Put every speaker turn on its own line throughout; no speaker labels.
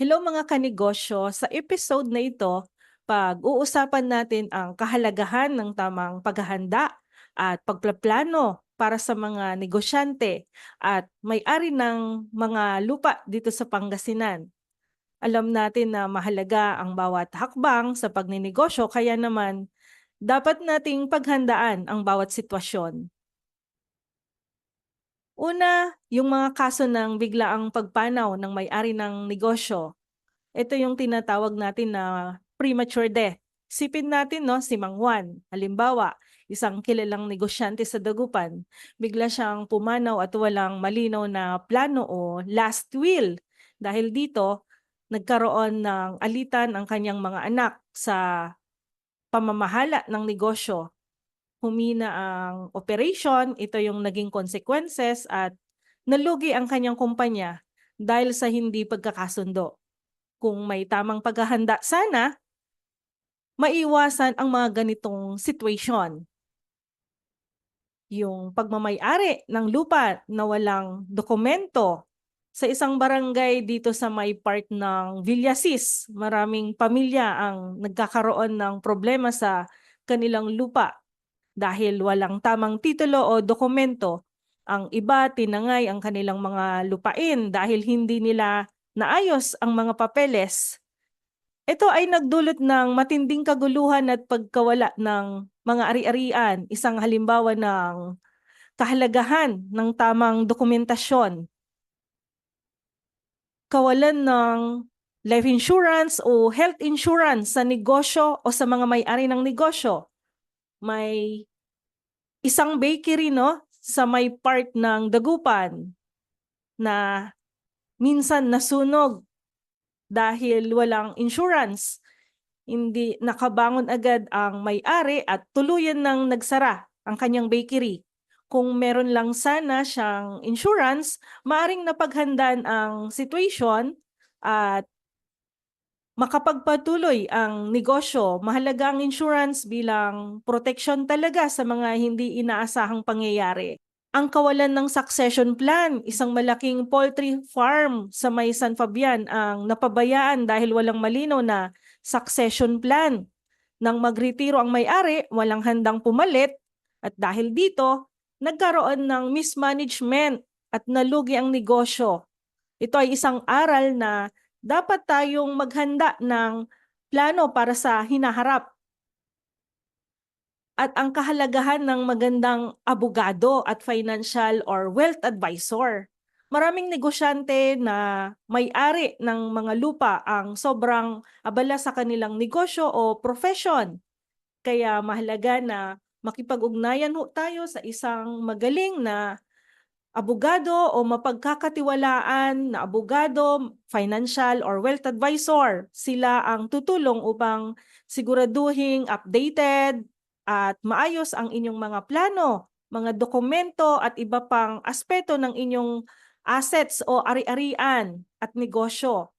Hello mga kanegosyo, sa episode na ito, pag-uusapan natin ang kahalagahan ng tamang paghahanda at pagplaplano para sa mga negosyante at may-ari ng mga lupa dito sa Pangasinan. Alam natin na mahalaga ang bawat hakbang sa pagninegosyo kaya naman dapat nating paghandaan ang bawat sitwasyon. Una, yung mga kaso ng biglaang pagpanaw ng may-ari ng negosyo. Ito yung tinatawag natin na premature death. Sipin natin, no, si Mang Juan. Halimbawa, isang kilalang negosyante sa Dagupan, bigla siyang pumanaw at walang malinaw na plano o last will. Dahil dito, nagkaroon ng alitan ang kanyang mga anak sa pamamahala ng negosyo. Humina ang operation, ito yung naging consequences at nalugi ang kanyang kumpanya dahil sa hindi pagkakasundo. Kung may tamang paghahanda sana, maiwasan ang mga ganitong situation. Yung pagmamay-ari ng lupa na walang dokumento. Sa isang barangay dito sa may part ng Villasis, maraming pamilya ang nagkakaroon ng problema sa kanilang lupa dahil walang tamang titulo o dokumento. Ang iba tinangay ang kanilang mga lupain dahil hindi nila naayos ang mga papeles. Ito ay nagdulot ng matinding kaguluhan at pagkawala ng mga ari-arian, isang halimbawa ng kahalagahan ng tamang dokumentasyon. Kawalan ng life insurance o health insurance sa negosyo o sa mga may-ari ng negosyo. May isang bakery, no, sa may part ng Dagupan na minsan nasunog dahil walang insurance. Hindi nakabangon agad ang may-ari at tuluyan ng nagsara ang kanyang bakery. Kung meron lang sana siyang insurance, maaring napaghandaan ang situation at makapagpatuloy ang negosyo. Mahalaga ang insurance bilang protection talaga sa mga hindi inaasahang pangyayari. Ang kawalan ng succession plan, isang malaking poultry farm sa may San Fabian ang napabayaan dahil walang malinaw na succession plan. Nang magretiro ang may-ari, walang handang pumalit at dahil dito, nagkaroon ng mismanagement at nalugi ang negosyo. Ito ay isang aral na dapat tayong maghanda ng plano para sa hinaharap at ang kahalagahan ng magandang abogado at financial or wealth advisor. Maraming negosyante na may-ari ng mga lupa ang sobrang abala sa kanilang negosyo o profession. Kaya mahalaga na makipag-ugnayan ho tayo sa isang magaling na abogado o mapagkakatiwalaan na abogado, financial or wealth advisor. Sila ang tutulong upang siguraduhing updated at maayos ang inyong mga plano, mga dokumento at iba pang aspeto ng inyong assets o ari-arian at negosyo.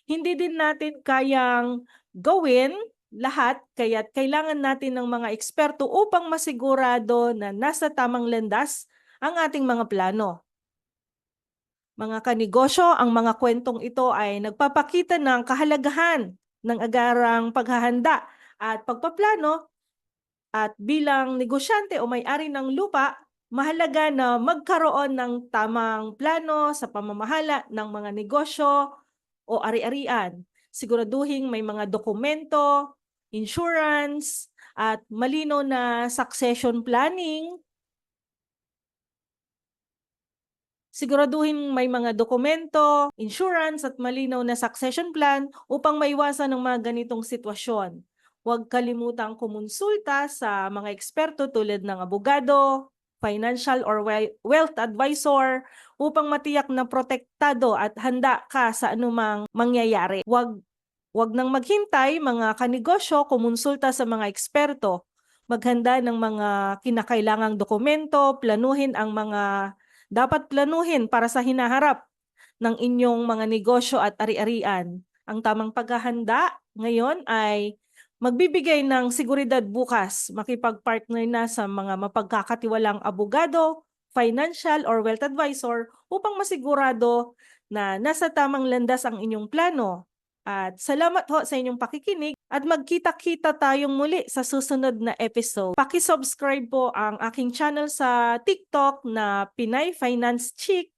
Hindi din natin kayang gawin lahat, kaya't kailangan natin ng mga eksperto upang masigurado na nasa tamang landas ang ating mga plano. Mga kanegosyo, ang mga kwentong ito ay nagpapakita ng kahalagahan ng agarang paghahanda at pagpaplano at bilang negosyante o may-ari ng lupa, mahalaga na magkaroon ng tamang plano sa pamamahala ng mga negosyo o ari-arian. Siguraduhin may mga dokumento, insurance, at malinaw na succession planning. Siguraduhin may mga dokumento, insurance at malinaw na succession plan upang maiwasan ang mga ganitong sitwasyon. Huwag kalimutang kumonsulta sa mga eksperto tulad ng abogado, financial or wealth advisor upang matiyak na protektado at handa ka sa anumang mangyayari. Huwag nang maghintay mga kanegosyo, kumonsulta sa mga eksperto. Maghanda ng mga kinakailangang dokumento, planuhin ang mga dapat planuhin para sa hinaharap ng inyong mga negosyo at ari-arian. Ang tamang paghahanda ngayon ay magbibigay ng seguridad bukas, makipag-partner na sa mga mapagkakatiwalang abogado, financial or wealth advisor upang masigurado na nasa tamang landas ang inyong plano. At salamat ho sa inyong pakikinig at magkita-kita tayong muli sa susunod na episode. Paki-subscribe po ang aking channel sa TikTok na Pinay Finance Chick